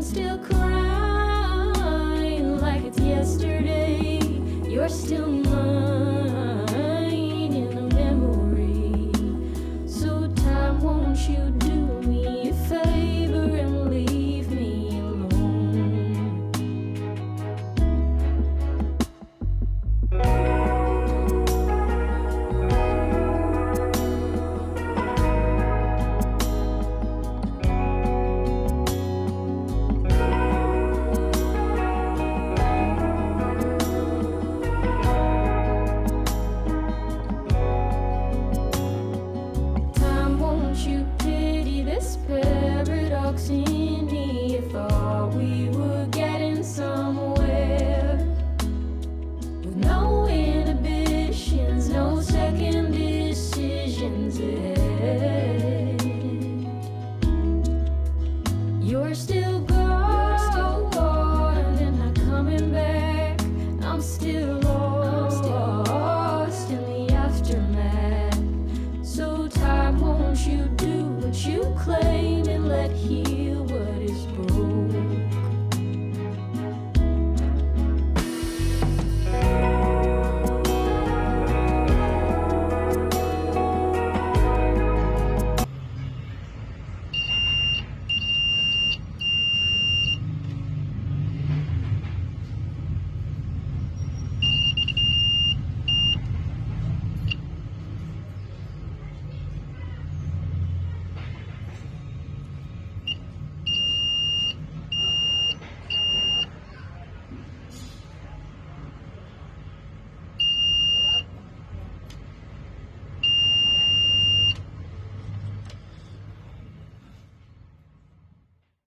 still crying like it's yesterday. You're still mine in a memory. So time, won't you do me a favor and leave me alone? Paradox in me, thought we were getting somewhere with no inhibitions, no second decisions ahead. You're still gone and not coming back. I'm still lost in the aftermath. So time, won't you do what you claim and let here